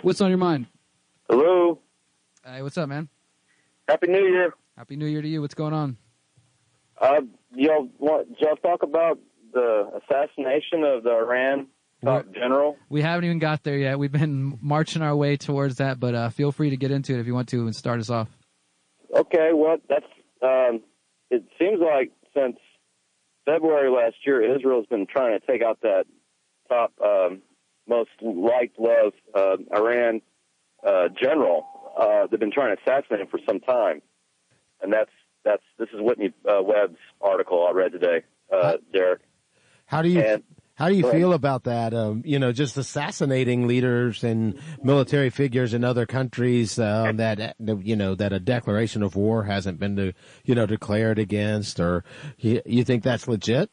What's on your mind? Hello. Hey, what's up, man? Happy New Year. Happy New Year to you. What's going on? Y'all talk about the assassination of the Iran top general? We haven't even got there yet. We've been marching our way towards that, but feel free to get into it if you want to and start us off. Okay, well, that's it seems like since February last year, Israel's been trying to take out that top most liked, loved Iran general. They've been trying to assassinate him for some time, and this is Whitney Webb's article I read today, Derek. How do you How do you feel about that? Just assassinating leaders and military figures in other countries that a declaration of war hasn't been declared against, or you think that's legit?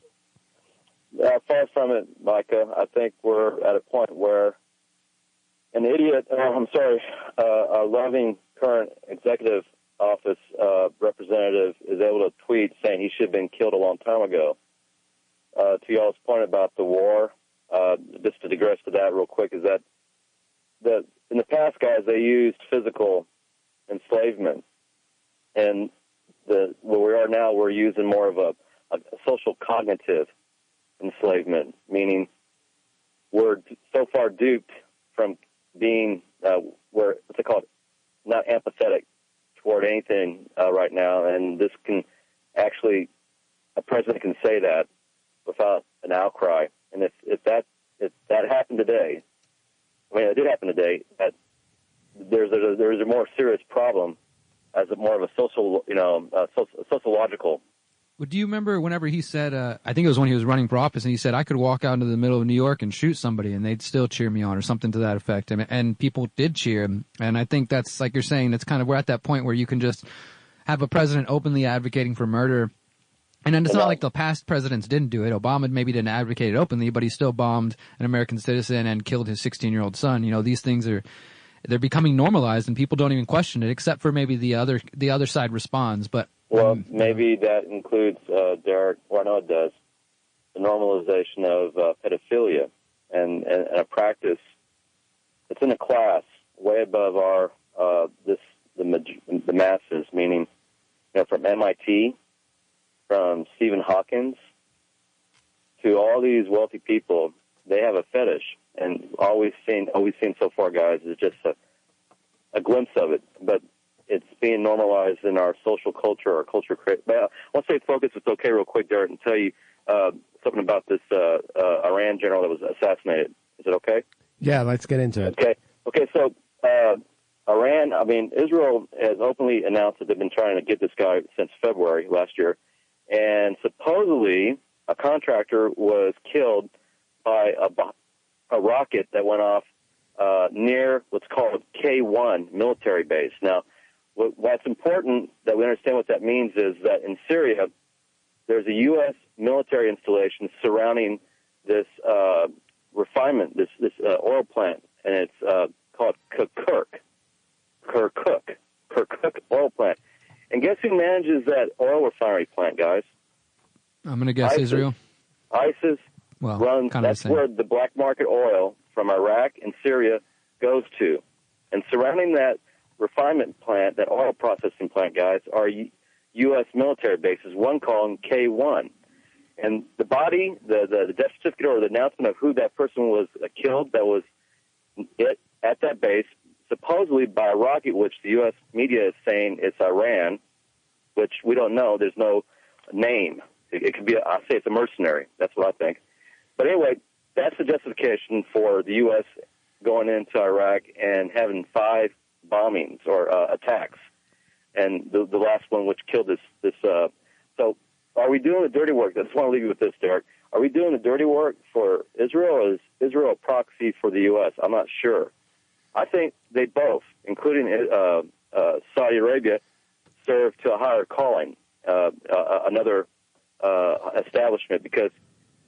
Far from it, Micah. I think we're at a point where an idiot, a loving current executive office representative is able to tweet saying he should have been killed a long time ago. To y'all's point about the war, just to digress to that real quick, is that in the past, guys, they used physical enslavement, and where we are now, we're using more of a social cognitive enslavement, meaning we're so far duped from being what's it called, not empathetic toward anything right now, and this can actually, a president can say that without an outcry. And if that happened today, I mean, it did happen today, that there's a more serious problem as more of a sociological. Well, do you remember whenever he said, I think it was when he was running for office, and he said, I could walk out into the middle of New York and shoot somebody and they'd still cheer me on, or something to that effect. And people did cheer him. And I think that's, like you're saying, it's kind of, we're at that point where you can just have a president openly advocating for murder. And then it's not like the past presidents didn't do it. Obama maybe didn't advocate it openly, but he still bombed an American citizen and killed his 16-year-old son. These things they're becoming normalized, and people don't even question it, except for maybe the other side responds. But maybe that includes, Derek, or I know it does, the normalization of pedophilia and a practice that's in a class way above our the masses, meaning from MIT, from Stephen Hawkins, to all these wealthy people. They have a fetish, and all we've seen so far, guys, is just a glimpse of it. But it's being normalized in our social culture, our culture. But I want to say focus, if it's okay, real quick, Derek, and tell you something about this Iran general that was assassinated. Is it okay? Yeah, let's get into it. Okay. So Iran, Israel has openly announced that they've been trying to get this guy since February last year, and supposedly a contractor was killed by a rocket that went off near what's called K1 military base. Now, what's important that we understand what that means is that in Syria, there's a U.S. military installation surrounding this refinement, this oil plant, and it's called Kirkuk oil plant. And guess who manages that oil refinery plant, guys? I'm going to guess Israel. ISIS runs. That's where the black market oil from Iraq and Syria goes to. And surrounding that refinement plant, that oil processing plant, guys, are U.S. military bases, one called K1. And the body, the death certificate or the announcement of who that person was killed, that was it at that base, supposedly by a rocket, which the U.S. media is saying it's Iran, which we don't know. There's no name. It could be, I say it's a mercenary. That's what I think. But anyway, that's the justification for the U.S. going into Iraq and having 5 bombings or attacks, and the last one which killed this. So are we doing the dirty work? I just want to leave you with this, Derek. Are we doing the dirty work for Israel, or is Israel a proxy for the U.S.? I'm not sure. I think they both, including Saudi Arabia, serve to a higher calling, another establishment, because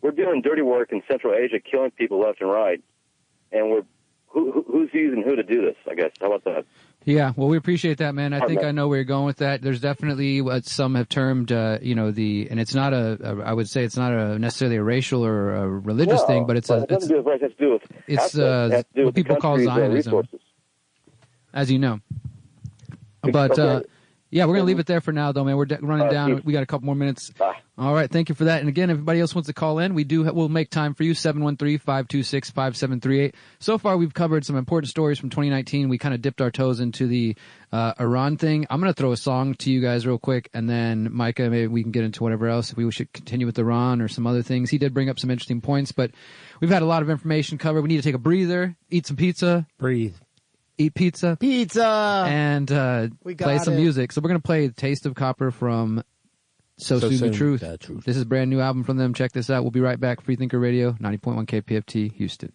we're doing dirty work in Central Asia, killing people left and right, and who's using who to do this, I guess. How about that? Yeah, well, we appreciate that, man. I think I know where you're going with that. There's definitely what some have termed, and it's not I would say it's not necessarily a racial or a religious thing, but it's what people call Zionism, as you know. But yeah, we're going to leave it there for now, though, man. We're running down. We got a couple more minutes. Bye. All right, thank you for that. And again, everybody else wants to call in, we'll make time for you, 713-526-5738. So far, we've covered some important stories from 2019. We kind of dipped our toes into the Iran thing. I'm going to throw a song to you guys real quick, and then, Micah, maybe we can get into whatever else. If we should continue with Iran or some other things. He did bring up some interesting points, but we've had a lot of information covered. We need to take a breather, eat some pizza. Eat pizza. And play some music. So we're going to play Taste of Copper from So Soon the Truth. This is a brand new album from them. Check this out. We'll be right back. Freethinker Radio, 90.1 KPFT, Houston.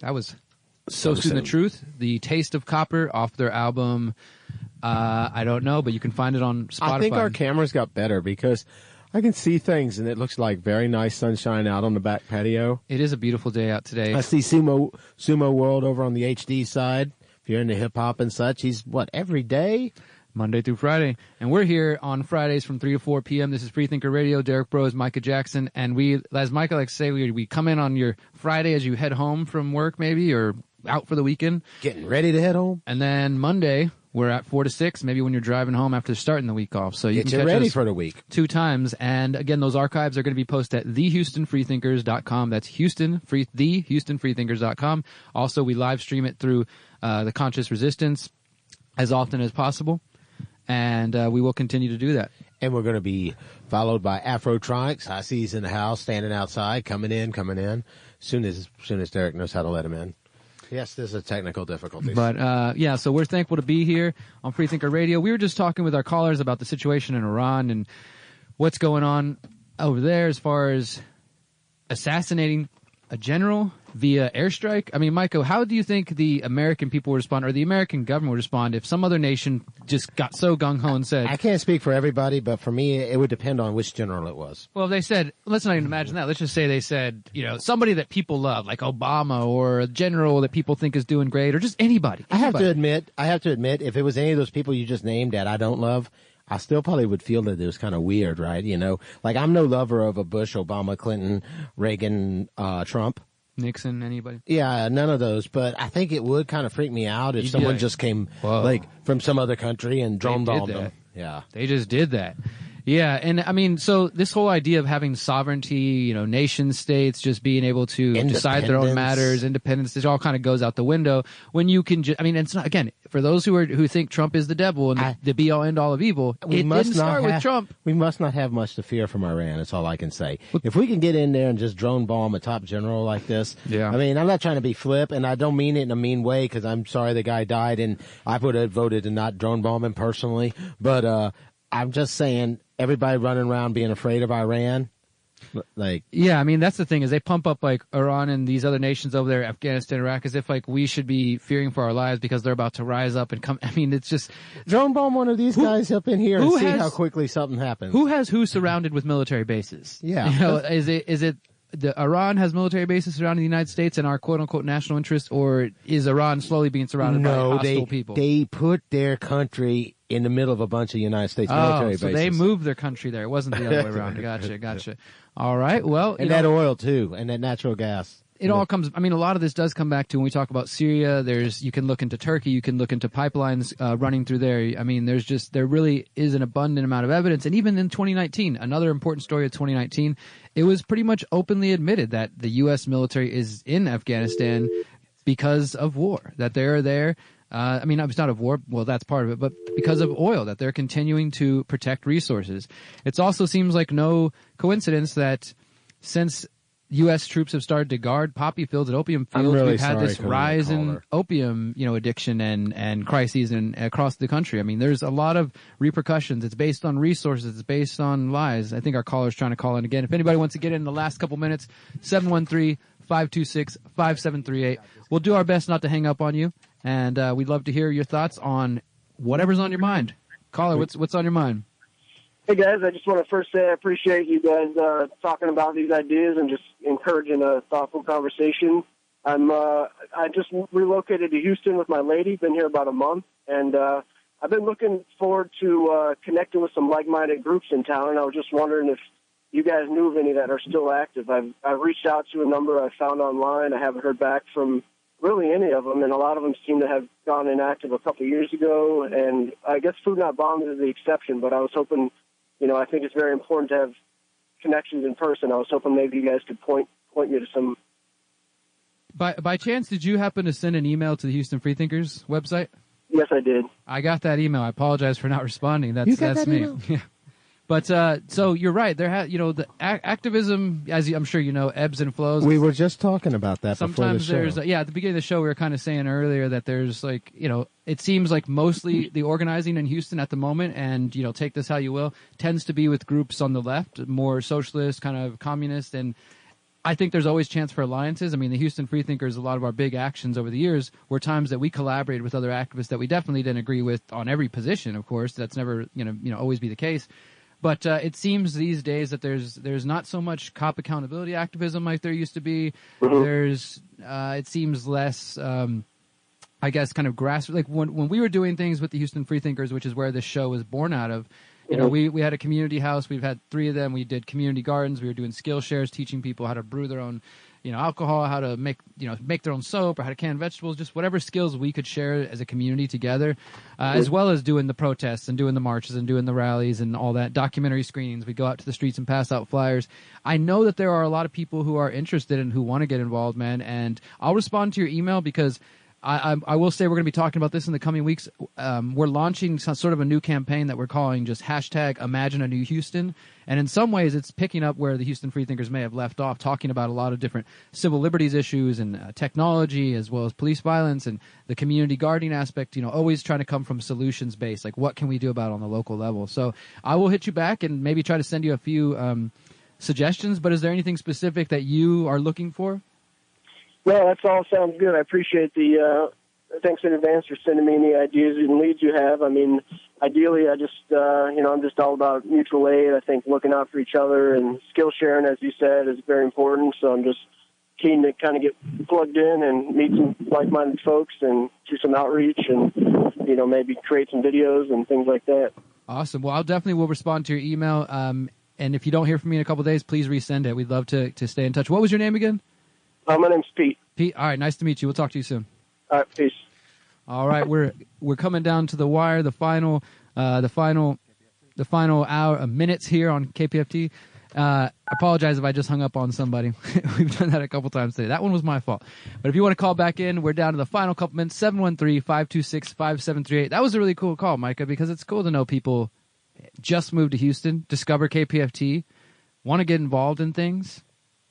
That was So Soon the Truth, The Taste of Copper off their album. I don't know, but you can find it on Spotify. I think our cameras got better because I can see things and it looks like very nice sunshine out on the back patio. It is a beautiful day out today. I see Sumo World over on the HD side. If you're into hip hop and such, he's every day? Monday through Friday. And we're here on Fridays from 3 to 4 p.m. This is Freethinker Radio. Derek Bros, Micah Jackson. And we, as Micah likes to say, we come in on your Friday as you head home from work maybe or out for the weekend. Getting ready to head home. And then Monday, We're at 4 to 6, maybe when you're driving home after starting the week off. So you get can you catch ready us for the week 2 times. And again, those archives are going to be posted at thehoustonfreethinkers.com. That's thehoustonfreethinkers.com. Also, we live stream it through the Conscious Resistance as often as possible. And we will continue to do that. And we're going to be followed by Afrotronics. I see he's in the house, standing outside, coming in. Soon as Derek knows how to let him in. Yes, there's a technical difficulty. But, yeah, so we're thankful to be here on Freethinker Radio. We were just talking with our callers about the situation in Iran and what's going on over there as far as assassinating a general via airstrike. I mean, Michael, how do you think the American people would respond, or the American government would respond, if some other nation just got so gung-ho and said... I can't speak for everybody, but for me, it would depend on which general it was. Well, they said, let's not even imagine that. Let's just say they said, somebody that people love, like Obama, or a general that people think is doing great, or just anybody. I have to admit, if it was any of those people you just named that I don't love, I still probably would feel that it was kind of weird, right? Like I'm no lover of a Bush, Obama, Clinton, Reagan, Trump. Nixon, anybody? Yeah, none of those. But I think it would kind of freak me out if someone just came from some other country and drone bombed them. Yeah, they just did that. Yeah, and I mean, so this whole idea of having sovereignty, nation states just being able to decide their own matters, independence, it all kind of goes out the window when you can just, I mean, it's not, again, for those who think Trump is the devil and the be all end all of evil, it didn't start with Trump. We must not have much to fear from Iran. That's all I can say. If we can get in there and just drone bomb a top general like this, I mean, I'm not trying to be flip, and I don't mean it in a mean way, because I'm sorry the guy died, and I would have voted to not drone bomb him personally, but I'm just saying, everybody running around being afraid of Iran, yeah, I mean, that's the thing, is they pump up like Iran and these other nations over there, Afghanistan, Iraq, as if like we should be fearing for our lives because they're about to rise up and come. I mean, it's just drone bomb one of these guys up in here and see how quickly something happens. Who has who surrounded with military bases? Yeah, is it Iran has military bases surrounding the United States and our quote-unquote national interest, or is Iran slowly being surrounded by hostile people? They put their country in the middle of a bunch of United States military bases. So they moved their country there. It wasn't the other way around. Gotcha. All right, well... And that oil, too, and that natural gas. It all comes, I mean, a lot of this does come back to when we talk about Syria, you can look into Turkey, you can look into pipelines running through there. I mean, there really is an abundant amount of evidence. And even in 2019, another important story of 2019, it was pretty much openly admitted that the U.S. military is in Afghanistan because of war, that they're there. I mean, it's not of war, well, that's part of it, but because of oil, that they're continuing to protect resources. It also seems like no coincidence that since U.S. troops have started to guard poppy fields and opium fields, we've had this rise in opium, addiction and crises across the country. I mean, there's a lot of repercussions. It's based on resources. It's based on lies. I think our caller's trying to call in again. If anybody wants to get in the last couple minutes, 713-526-5738. We'll do our best not to hang up on you, and we'd love to hear your thoughts on whatever's on your mind. Caller, what's on your mind? Hey guys, I just want to first say I appreciate you guys talking about these ideas and just encouraging a thoughtful conversation. I just relocated to Houston with my lady, been here about a month, and I've been looking forward to connecting with some like-minded groups in town, and I was just wondering if you guys knew of any that are still active. I've reached out to a number I found online. I haven't heard back from really any of them, and a lot of them seem to have gone inactive a couple of years ago, and I guess Food Not Bombed is the exception, but I was hoping, I think it's very important to have connections in person. I was hoping maybe you guys could point me to some. By chance, did you happen to send an email to the Houston Freethinkers website? Yes, I did. I got that email. I apologize for not responding. That's me. Email? Yeah. But so you're right. There the activism, as I'm sure you know, ebbs and flows. We were just talking about that Sometimes before the show. At the beginning of the show, we were kind of saying earlier that there's it seems like mostly the organizing in Houston at the moment, and take this how you will, tends to be with groups on the left, more socialist, kind of communist, and I think there's always chance for alliances. I mean, the Houston Freethinkers, a lot of our big actions over the years were times that we collaborated with other activists that we definitely didn't agree with on every position. Of course, that's never always be the case. But it seems these days that there's not so much cop accountability activism like there used to be. Mm-hmm. There's it seems less, I guess, kind of grassroots. Like when we were doing things with the Houston Freethinkers, which is where this show was born out of, You know, we had a community house. We've had 3 of them. We did community gardens. We were doing skill shares, teaching people how to brew their own, alcohol, how to make their own soap, or how to can vegetables, just whatever skills we could share as a community together, as well as doing the protests and doing the marches and doing the rallies and all that, documentary screenings. We go out to the streets and pass out flyers. I know that there are a lot of people who are interested and who want to get involved, man, and I'll respond to your email because I will say we're going to be talking about this in the coming weeks. We're launching sort of a new campaign that we're calling just #ImagineANewHouston. And in some ways, it's picking up where the Houston Freethinkers may have left off, talking about a lot of different civil liberties issues and technology, as well as police violence and the community gardening aspect, always trying to come from solutions-based, like what can we do about it on the local level. So I will hit you back and maybe try to send you a few suggestions, but is there anything specific that you are looking for? No, that all sounds good. I appreciate the thanks in advance for sending me any ideas and leads you have. I mean, ideally, I just, I'm just all about mutual aid. I think looking out for each other and skill sharing, as you said, is very important. So I'm just keen to kind of get plugged in and meet some like-minded folks and do some outreach and, maybe create some videos and things like that. Awesome. Well, I'll definitely will respond to your email. And if you don't hear from me in a couple of days, please resend it. We'd love to stay in touch. What was your name again? My name's Pete. Pete, all right, nice to meet you. We'll talk to you soon. All right, peace. All right, we're coming down to the wire, the final hour, minutes here on KPFT. I apologize if I just hung up on somebody. We've done that a couple times today. That one was my fault. But if you want to call back in, we're down to the final couple minutes, 713-526-5738. That was a really cool call, Micah, because it's cool to know people just moved to Houston, discover KPFT, want to get involved in things.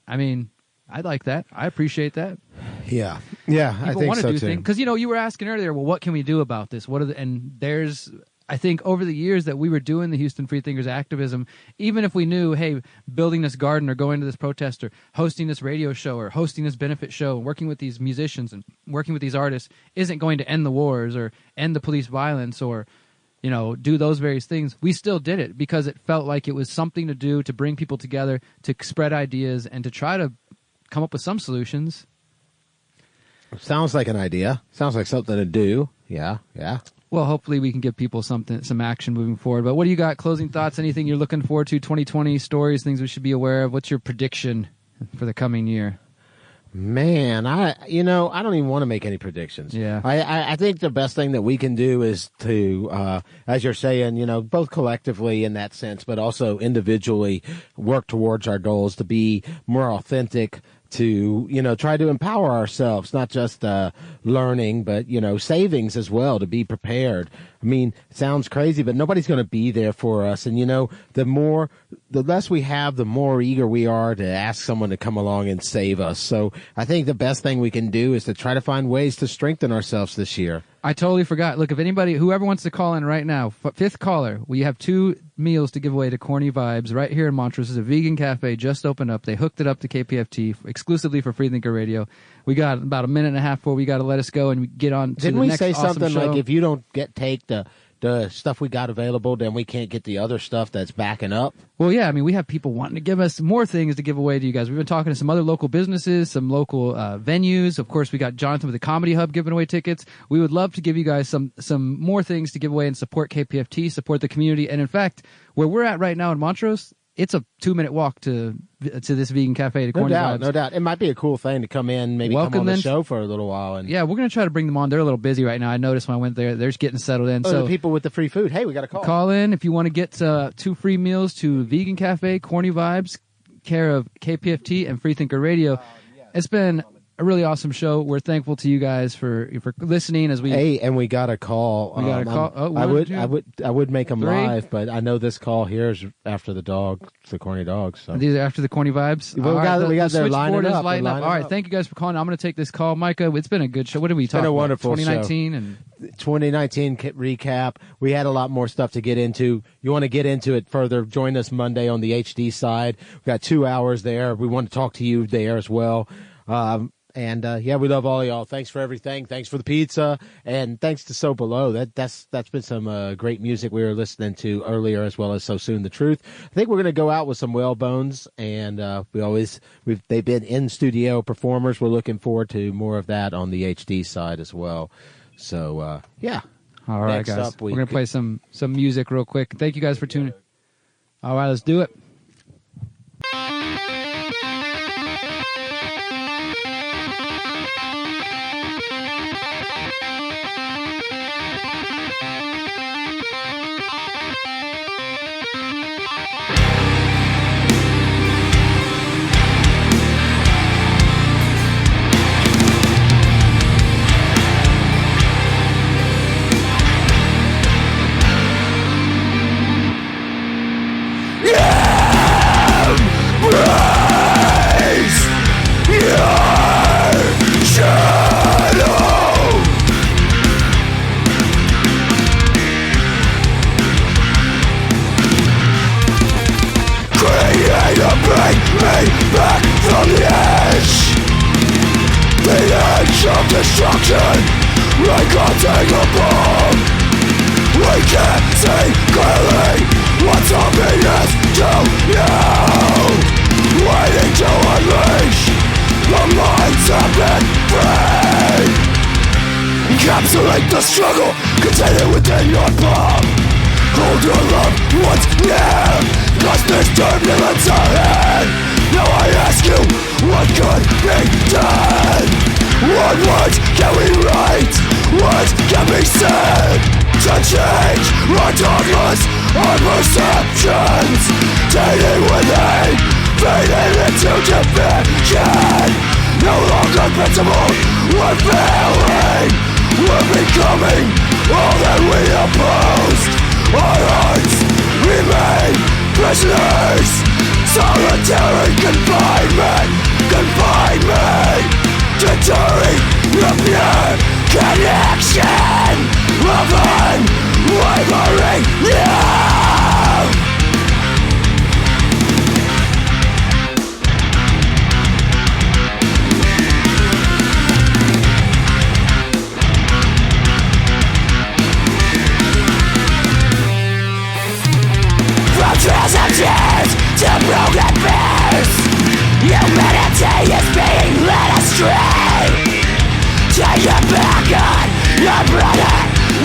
I mean, I like that. I appreciate that. Yeah, people I think want to so do too. things because you were asking earlier. Well, what can we do about this? And there's, I think, over the years that we were doing the Houston Freethinkers activism, even if we knew, hey, building this garden or going to this protest or hosting this radio show or hosting this benefit show and working with these musicians and working with these artists isn't going to end the wars or end the police violence or do those various things, we still did it because it felt like it was something to do to bring people together, to spread ideas, and to try to come up with some solutions. Sounds like an idea. Sounds like something to do. Yeah. Well, hopefully we can give people some action moving forward. But what do you got? Closing thoughts? Anything you're looking forward to? 2020 stories, things we should be aware of. What's your prediction for the coming year? Man, I don't even want to make any predictions. Yeah. I think the best thing that we can do is to, as you're saying, both collectively in that sense, but also individually work towards our goals to be more authentic, to, try to empower ourselves, not just learning, but, savings as well, to be prepared. I mean, it sounds crazy, but nobody's going to be there for us. And, the less we have, the more eager we are to ask someone to come along and save us. So I think the best thing we can do is to try to find ways to strengthen ourselves this year. I totally forgot. Look, if whoever wants to call in right now, fifth caller, we have 2 meals to give away to Corny Vibes right here in Montrose. It's a vegan cafe just opened up. They hooked it up to KPFT exclusively for Freethinker Radio. We got about a minute and a half before we got to let us go and get on to the next awesome show. Didn't we say something like if you don't take the stuff we got available, then we can't get the other stuff that's backing up? Well, yeah, I mean, we have people wanting to give us more things to give away to you guys. We've been talking to some other local businesses, some local venues. Of course, we got Jonathan with the Comedy Hub giving away tickets. We would love to give you guys some more things to give away and support KPFT, support the community. And in fact, where we're at right now in Montrose, it's a 2-minute walk to this vegan cafe to Corny Vibes. No doubt. It might be a cool thing to come in, maybe come on the show for a little while. And yeah, we're going to try to bring them on. They're a little busy right now. I noticed when I went there, they're just getting settled in. So the people with the free food, hey, we got to call. Call in if you want to get 2 free meals to Vegan Cafe, Corny Vibes, care of KPFT and Freethinker Radio. It's been a really awesome show. We're thankful to you guys for listening as we. Hey, and we got a call. We got a call. I would make them 3? live, but I know this call here is after the Corny Dogs. So. These are after the Corny Vibes. We got their lining up. All right, thank you guys for calling. I'm going to take this call, Micah. It's been a good show. What did we talk about? It's been a wonderful 2019 show. And 2019 recap. We had a lot more stuff to get into. You want to get into it further? Join us Monday on the HD side. We've got 2 hours there. We want to talk to you there as well. And we love all of y'all. Thanks for everything. Thanks for the pizza, and thanks to So Below. That's been some great music we were listening to earlier, as well as So Soon the Truth. I think we're gonna go out with some Whalebones, and they've been in studio performers. We're looking forward to more of that on the HD side as well. So yeah. All right, guys. We're going to play some music real quick. Thank you guys for tuning. All right, let's do it. Destruction, we can't take a bomb. We can't see clearly what's obvious to you. Waiting to unleash the minds have been free. Encapsulate the struggle, contain it within your palm. Hold your loved ones near, cause there's turbulence ahead. Now I ask you, what could be done? What words can we write? What can be said to change our dogmas, our perceptions? Tainted within, fading into division. No longer principled, we're failing. We're becoming all that we oppose. Our hearts remain prisoners. Solitary confinement, deterring the pure connection of unwavering love. From trails of tears to broken fears, humanity is being led astray. Take it back on your brother,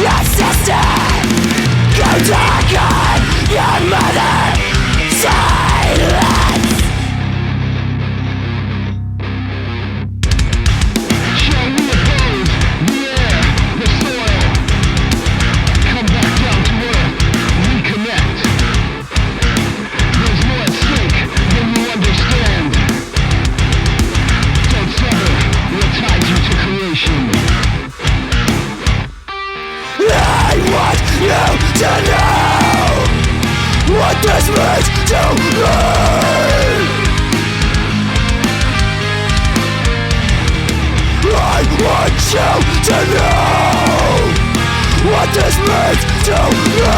your sister. Go dark on your mother. Silence. Shall we oppose the air, the soil? Come back down to earth, reconnect. There's more at stake than you understand. Don't sever what ties you to creation. I want you to know what this means to me. I want you to know what this means to me.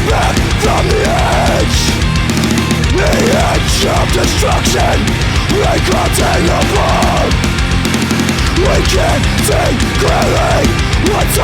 Back from the edge of destruction. We can't take a bomb. We can't see clearly what's